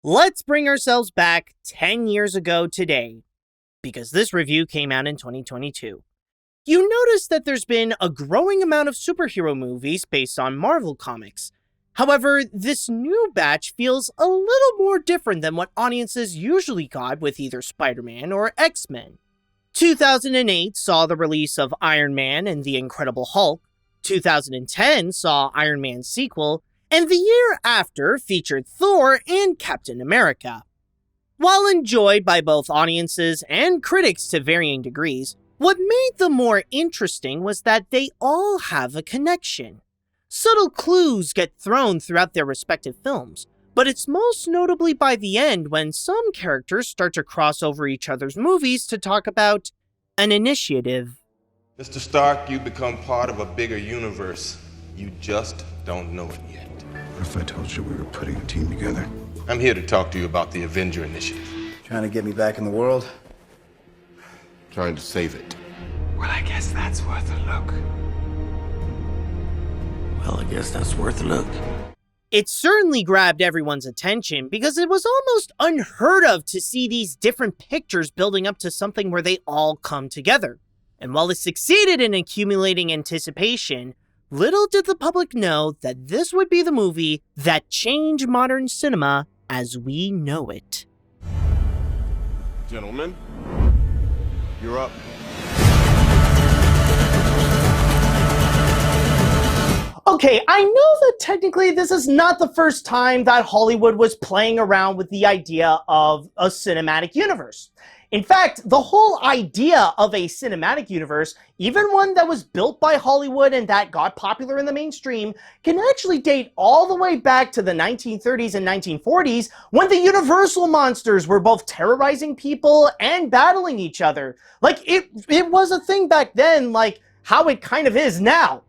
Let's bring ourselves back 10 years ago today, because this review came out in 2022. You notice that there's been a growing amount of superhero movies based on Marvel comics. However, this new batch feels a little more different than what audiences usually got with either Spider-Man or X-Men. 2008 saw the release of Iron Man and the Incredible Hulk, 2010 saw Iron Man's sequel, and the year after featured Thor and Captain America. While enjoyed by both audiences and critics to varying degrees, what made them more interesting was that they all have a connection. Subtle clues get thrown throughout their respective films, but it's most notably by the end when some characters start to cross over each other's movies to talk about an initiative. Mr. Stark, you become part of a bigger universe. You just don't know it yet. What if I told you we were putting a team together? I'm here to talk to you about the Avengers Initiative. Trying to get me back in the world? Trying to save it. Well, I guess that's worth a look. It certainly grabbed everyone's attention because it was almost unheard of to see these different pictures building up to something where they all come together. And while it succeeded in accumulating anticipation, little did the public know that this would be the movie that changed modern cinema as we know it. Gentlemen, you're up. Okay, I know that technically this is not the first time that Hollywood was playing around with the idea of a cinematic universe. In fact, the whole idea of a cinematic universe, even one that was built by Hollywood and that got popular in the mainstream, can actually date all the way back to the 1930s and 1940s when the Universal monsters were both terrorizing people and battling each other. Like, it was a thing back then, like how it kind of is now.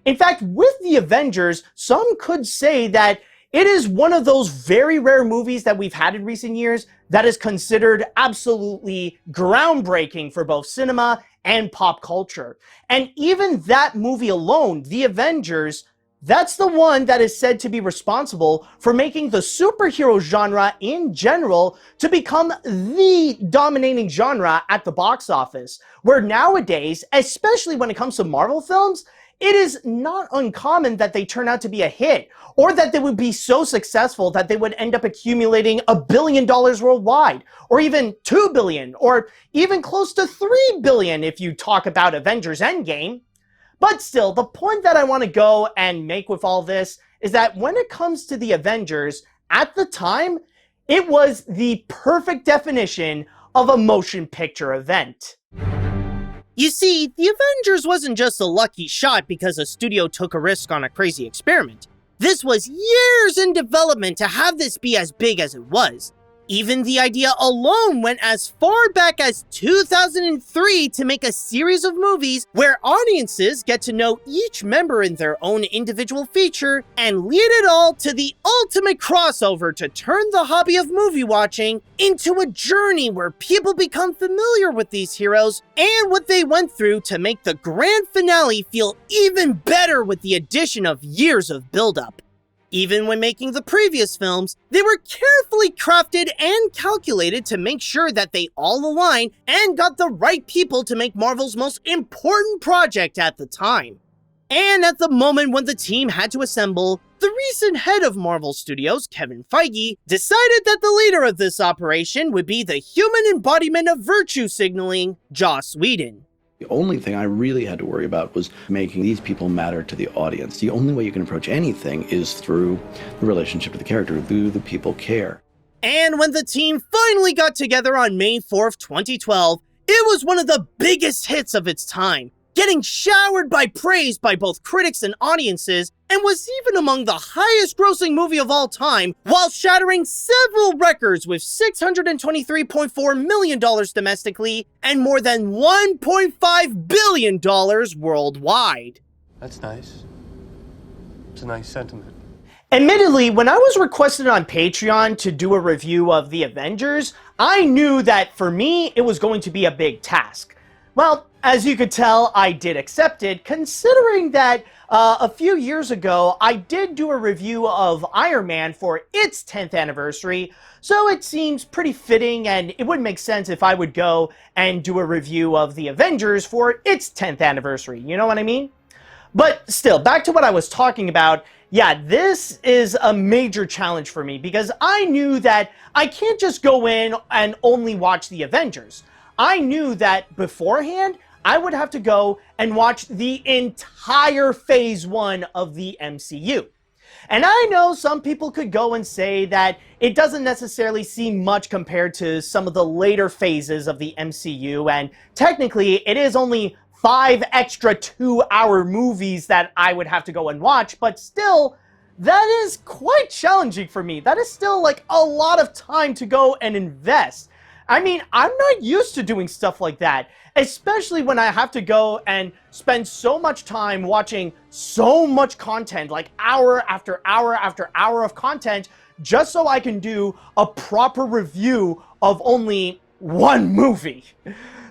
In fact, with the Avengers, some could say that it is one of those very rare movies that we've had in recent years that is considered absolutely groundbreaking for both cinema and pop culture. And even that movie alone, The Avengers, that's the one that is said to be responsible for making the superhero genre in general to become the dominating genre at the box office, where nowadays, especially when it comes to Marvel films, it is not uncommon that they turn out to be a hit, or that they would be so successful that they would end up accumulating $1 billion worldwide, or even $2 billion, or even close to $3 billion if you talk about Avengers Endgame. But still, the point that I want to go and make with all this is that when it comes to the Avengers, at the time, it was the perfect definition of a motion picture event. You see, The Avengers wasn't just a lucky shot because a studio took a risk on a crazy experiment. This was years in development to have this be as big as it was. Even the idea alone went as far back as 2003 to make a series of movies where audiences get to know each member in their own individual feature and lead it all to the ultimate crossover to turn the hobby of movie watching into a journey where people become familiar with these heroes and what they went through to make the grand finale feel even better with the addition of years of buildup. Even when making the previous films, they were carefully crafted and calculated to make sure that they all aligned and got the right people to make Marvel's most important project at the time. And at the moment when the team had to assemble, the recent head of Marvel Studios, Kevin Feige, decided that the leader of this operation would be the human embodiment of virtue signaling, Joss Whedon. The only thing I really had to worry about was making these people matter to the audience. The only way you can approach anything is through the relationship to the character. Do the people care? And when the team finally got together on May 4th, 2012, it was one of the biggest hits of its time, getting showered by praise by both critics and audiences, and was even among the highest grossing movie of all time, while shattering several records with $623.4 million domestically and more than $1.5 billion worldwide. That's nice. It's a nice sentiment. Admittedly, when I was requested on Patreon to do a review of The Avengers, I knew that for me, it was going to be a big task. Well, as you could tell, I did accept it, considering that A few years ago, I did do a review of Iron Man for its 10th anniversary, so it seems pretty fitting and it would make sense if I would go and do a review of the Avengers for its 10th anniversary, you know what I mean? But still, back to what I was talking about, yeah, this is a major challenge for me because I knew that I can't just go in and only watch the Avengers. I knew that beforehand, I would have to go and watch the entire Phase 1 of the MCU. And I know some people could go and say that it doesn't necessarily seem much compared to some of the later phases of the MCU, and technically it is only 5 extra 2-hour movies that I would have to go and watch, but still, that is quite challenging for me. That is still like a lot of time to go and invest. I mean, I'm not used to doing stuff like that, especially when I have to go and spend so much time watching so much content, like hour after hour after hour of content, just so I can do a proper review of only one movie.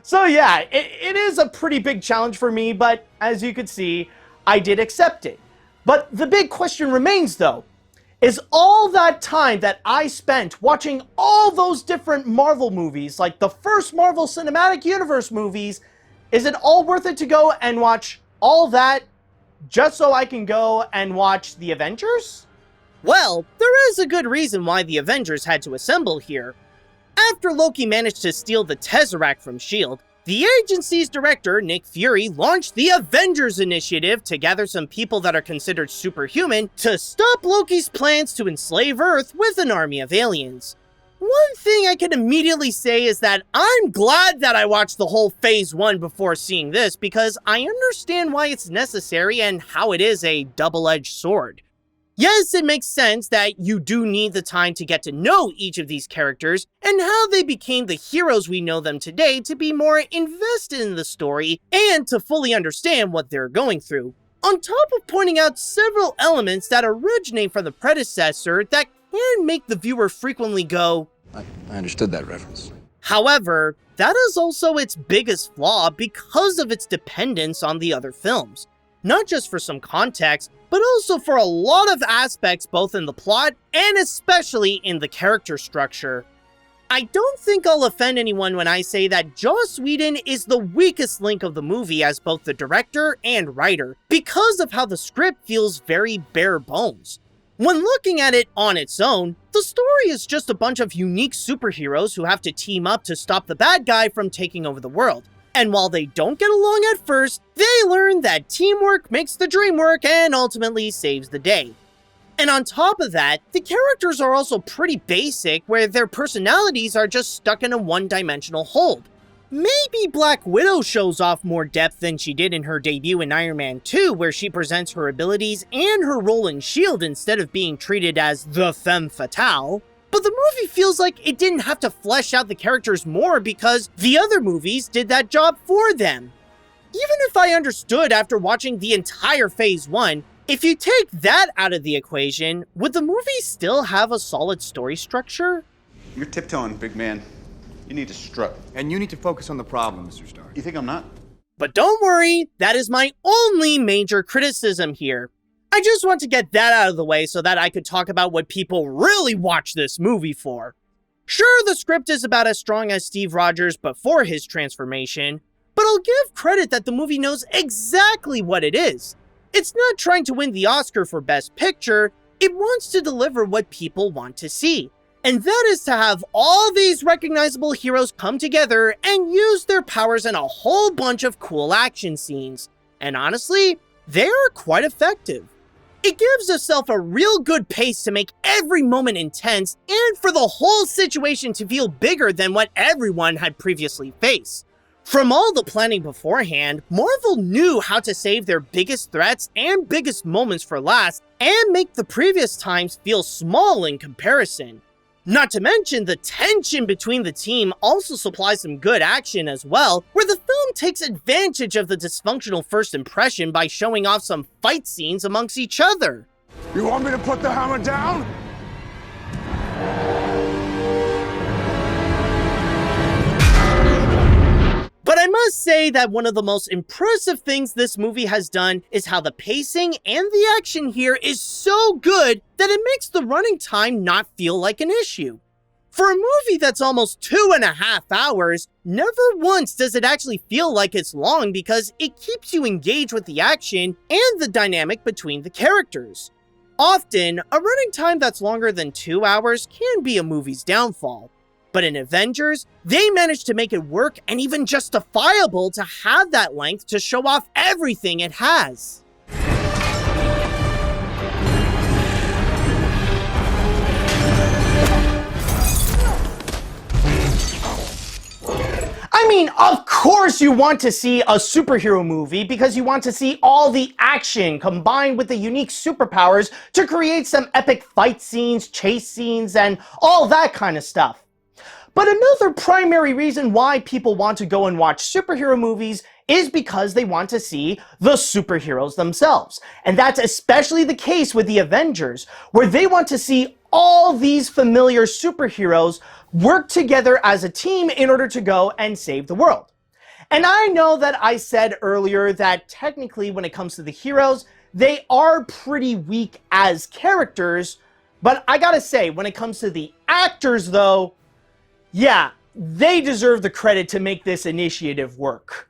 So yeah, it is a pretty big challenge for me, but as you can see, I did accept it. But the big question remains though, is all that time that I spent watching all those different Marvel movies, like the first Marvel Cinematic Universe movies, is it all worth it to go and watch all that just so I can go and watch the Avengers? Well, there is a good reason why the Avengers had to assemble here. After Loki managed to steal the Tesseract from S.H.I.E.L.D., the agency's director, Nick Fury, launched the Avengers Initiative to gather some people that are considered superhuman to stop Loki's plans to enslave Earth with an army of aliens. One thing I can immediately say is that I'm glad that I watched the whole Phase 1 before seeing this because I understand why it's necessary and how it is a double-edged sword. Yes, it makes sense that you do need the time to get to know each of these characters and how they became the heroes we know them today to be more invested in the story and to fully understand what they're going through. On top of pointing out several elements that originate from the predecessor that can make the viewer frequently go, I understood that reference. However, that is also its biggest flaw because of its dependence on the other films. Not just for some context, but also for a lot of aspects both in the plot and especially in the character structure. I don't think I'll offend anyone when I say that Joss Whedon is the weakest link of the movie as both the director and writer, because of how the script feels very bare bones. When looking at it on its own, the story is just a bunch of unique superheroes who have to team up to stop the bad guy from taking over the world. And while they don't get along at first, they learn that teamwork makes the dream work and ultimately saves the day. And on top of that, the characters are also pretty basic, where their personalities are just stuck in a one-dimensional hold. Maybe Black Widow shows off more depth than she did in her debut in Iron Man 2, where she presents her abilities and her role in S.H.I.E.L.D. instead of being treated as the femme fatale. But the movie feels like it didn't have to flesh out the characters more because the other movies did that job for them. Even if I understood after watching the entire Phase 1, if you take that out of the equation, would the movie still have a solid story structure? You're tiptoeing, big man. You need to strut. And you need to focus on the problem, Mr. Stark. You think I'm not? But don't worry, that is my only major criticism here. I just want to get that out of the way so that I could talk about what people really watch this movie for. Sure, the script is about as strong as Steve Rogers before his transformation, but I'll give credit that the movie knows exactly what it is. It's not trying to win the Oscar for Best Picture, it wants to deliver what people want to see. And that is to have all these recognizable heroes come together and use their powers in a whole bunch of cool action scenes. And honestly, they are quite effective. It gives itself a real good pace to make every moment intense and for the whole situation to feel bigger than what everyone had previously faced. From all the planning beforehand, Marvel knew how to save their biggest threats and biggest moments for last and make the previous times feel small in comparison. Not to mention, the tension between the team also supplies some good action as well, where the film takes advantage of the dysfunctional first impression by showing off some fight scenes amongst each other. You want me to put the hammer down? But I must say say that one of the most impressive things this movie has done is how the pacing and the action here is so good that it makes the running time not feel like an issue. For a movie that's almost 2.5 hours, never once does it actually feel like it's long because it keeps you engaged with the action and the dynamic between the characters. Often, a running time that's longer than 2 hours can be a movie's downfall. But in Avengers, they managed to make it work and even justifiable to have that length to show off everything it has. I mean, of course you want to see a superhero movie because you want to see all the action combined with the unique superpowers to create some epic fight scenes, chase scenes, and all that kind of stuff. But another primary reason why people want to go and watch superhero movies is because they want to see the superheroes themselves. And that's especially the case with the Avengers, where they want to see all these familiar superheroes work together as a team in order to go and save the world. And I know that I said earlier that technically when it comes to the heroes, they are pretty weak as characters, but I gotta say, when it comes to the actors though, yeah, they deserve the credit to make this initiative work.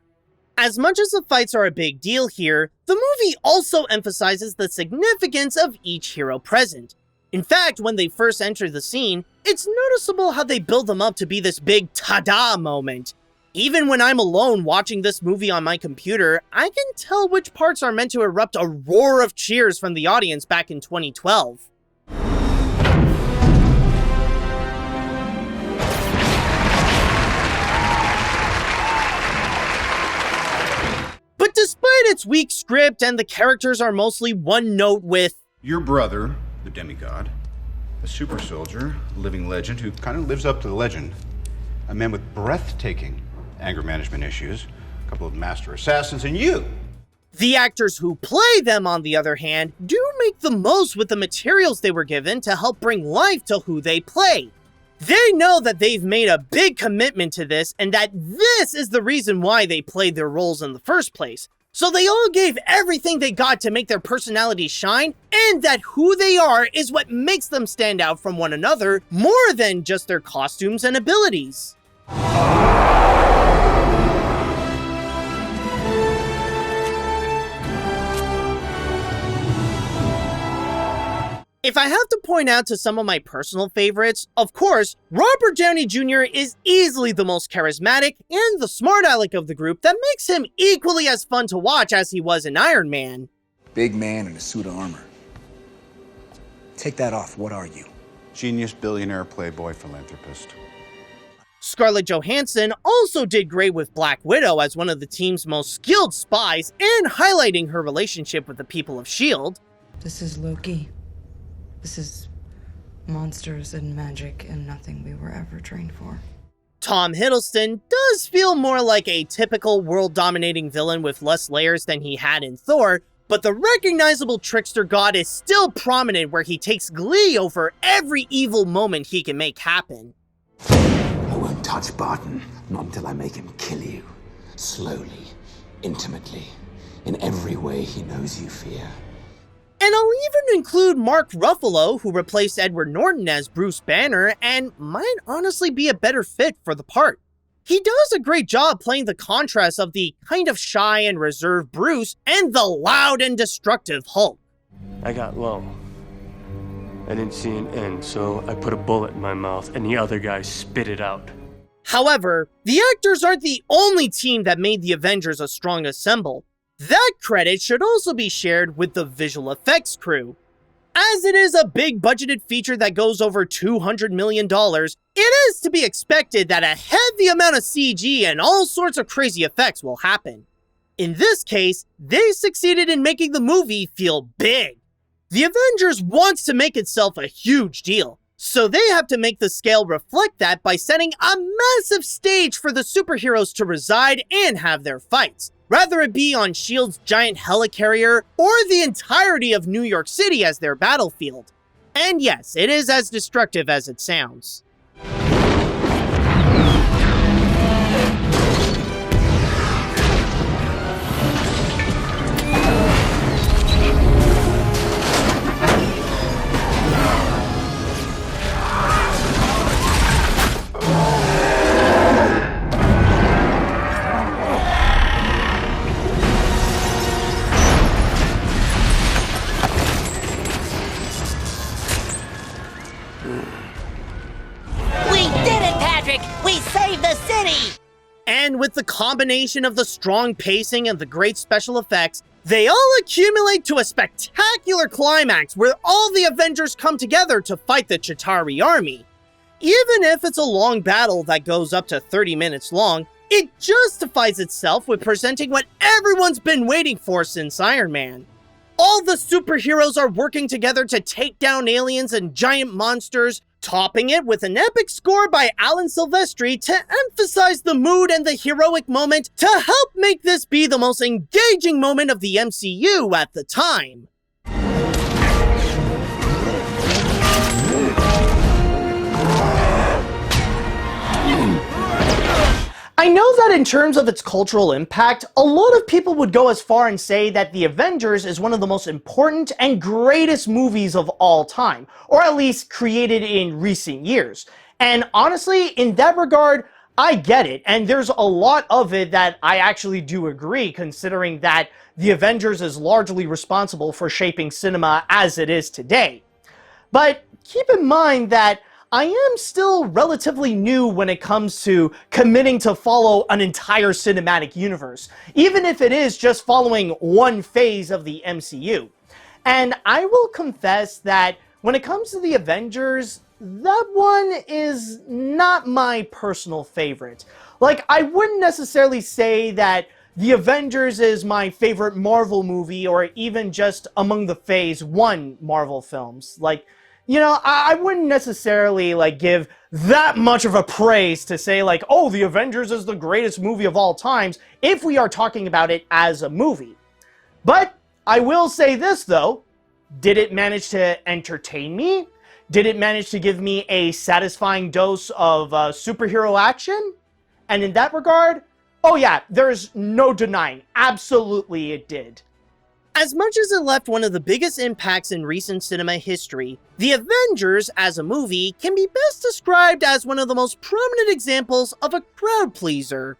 As much as the fights are a big deal here, the movie also emphasizes the significance of each hero present. In fact, when they first enter the scene, it's noticeable how they build them up to be this big ta-da moment. Even when I'm alone watching this movie on my computer, I can tell which parts are meant to erupt a roar of cheers from the audience back in 2012. But despite its weak script and the characters are mostly one note with Your brother, the demigod, a super soldier, a living legend who kind of lives up to the legend, a man with breathtaking anger management issues, a couple of master assassins, and you. The actors who play them, on the other hand, do make the most with the materials they were given to help bring life to who they play. They know that they've made a big commitment to this and that this is the reason why they played their roles in the first place. So they all gave everything they got to make their personalities shine, and that who they are is what makes them stand out from one another more than just their costumes and abilities. If I have to point out to some of my personal favorites, of course, Robert Downey Jr. is easily the most charismatic and the smart aleck of the group that makes him equally as fun to watch as he was in Iron Man. Big man in a suit of armor. Take that off. What are you? Genius, billionaire, playboy, philanthropist. Scarlett Johansson also did great with Black Widow as one of the team's most skilled spies and highlighting her relationship with the people of S.H.I.E.L.D. This is Loki. This is monsters and magic and nothing we were ever trained for. Tom Hiddleston does feel more like a typical world-dominating villain with less layers than he had in Thor, but the recognizable trickster god is still prominent where he takes glee over every evil moment he can make happen. I won't touch Barton, not until I make him kill you. Slowly, intimately, in every way he knows you fear. And I'll even include Mark Ruffalo, who replaced Edward Norton as Bruce Banner, and might honestly be a better fit for the part. He does a great job playing the contrast of the kind of shy and reserved Bruce and the loud and destructive Hulk. I got low. I didn't see an end, so I put a bullet in my mouth and the other guy spit it out. However, the actors aren't the only team that made the Avengers a strong ensemble. That credit should also be shared with the visual effects crew. As it is a big budgeted feature that goes over $200 million, it is to be expected that a heavy amount of CG and all sorts of crazy effects will happen. In this case, they succeeded in making the movie feel big. The Avengers wants to make itself a huge deal, so they have to make the scale reflect that by setting a massive stage for the superheroes to reside and have their fights. Rather it be on S.H.I.E.L.D.'s giant helicarrier or the entirety of New York City as their battlefield. And yes, it is as destructive as it sounds. magic, we save the city! And with the combination of the strong pacing and the great special effects, they all accumulate to a spectacular climax where all the Avengers come together to fight the Chitauri army. Even if it's a long battle that goes up to 30 minutes long, it justifies itself with presenting what everyone's been waiting for since Iron Man. All the superheroes are working together to take down aliens and giant monsters, topping it with an epic score by Alan Silvestri to emphasize the mood and the heroic moment to help make this be the most engaging moment of the MCU at the time. I know that in terms of its cultural impact, a lot of people would go as far and say that The Avengers is one of the most important and greatest movies of all time, or at least created in recent years. And honestly, in that regard, I get it, and there's a lot of it that I actually do agree, considering that The Avengers is largely responsible for shaping cinema as it is today. But keep in mind that I am still relatively new when it comes to committing to follow an entire cinematic universe, even if it is just following one phase of the MCU. And I will confess that when it comes to the Avengers, that one is not my personal favorite. Like, I wouldn't necessarily say that The Avengers is my favorite Marvel movie, or even just among the Phase 1 Marvel films. Like, you know, I wouldn't necessarily, like, give that much of a praise to say, like, oh, The Avengers is the greatest movie of all times, if we are talking about it as a movie. But I will say this, though. Did it manage to entertain me? Did it manage to give me a satisfying dose of superhero action? And in that regard, oh yeah, there's no denying. Absolutely it did. As much as it left one of the biggest impacts in recent cinema history, The Avengers as a movie can be best described as one of the most prominent examples of a crowd pleaser.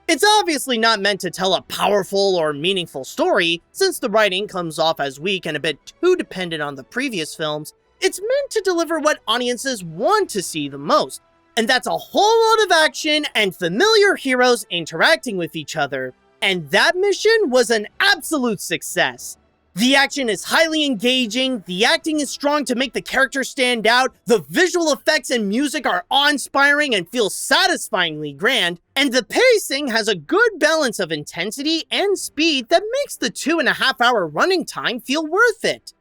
It's obviously not meant to tell a powerful or meaningful story, since the writing comes off as weak and a bit too dependent on the previous films. It's meant to deliver what audiences want to see the most, and that's a whole lot of action and familiar heroes interacting with each other. And that mission was an absolute success. The action is highly engaging, the acting is strong to make the characters stand out, the visual effects and music are awe-inspiring and feel satisfyingly grand, and the pacing has a good balance of intensity and speed that makes the 2.5-hour running time feel worth it.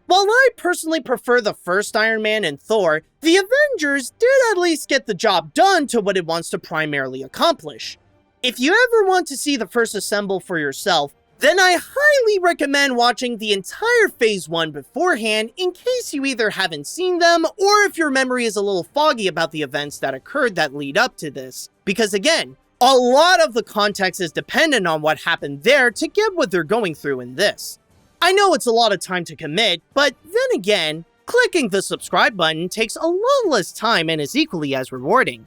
While I personally prefer the first Iron Man and Thor, The Avengers did at least get the job done to what it wants to primarily accomplish. If you ever want to see the first assemble for yourself, then I highly recommend watching the entire Phase 1 beforehand in case you either haven't seen them or if your memory is a little foggy about the events that occurred that lead up to this. Because again, a lot of the context is dependent on what happened there to get what they're going through in this. I know it's a lot of time to commit, but then again, clicking the subscribe button takes a lot less time and is equally as rewarding.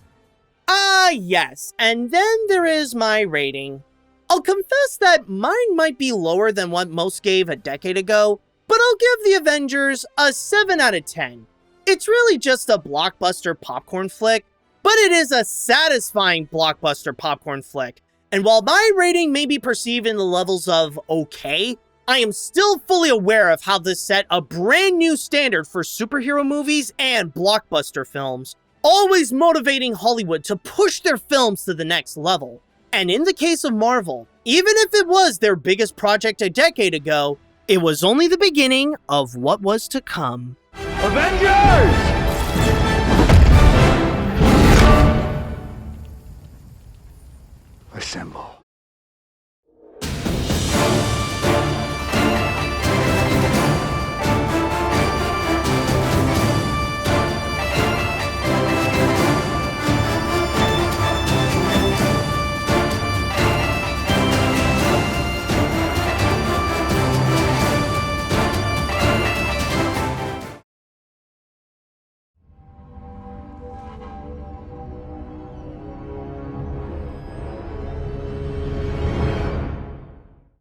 Yes, and then there is my rating. I'll confess that mine might be lower than what most gave a decade ago, but I'll give The Avengers a 7 out of 10. It's really just a blockbuster popcorn flick, but it is a satisfying blockbuster popcorn flick. And while my rating may be perceived in the levels of okay, I am still fully aware of how this set a brand new standard for superhero movies and blockbuster films, always motivating Hollywood to push their films to the next level. And in the case of Marvel, even if it was their biggest project a decade ago, it was only the beginning of what was to come. Avengers!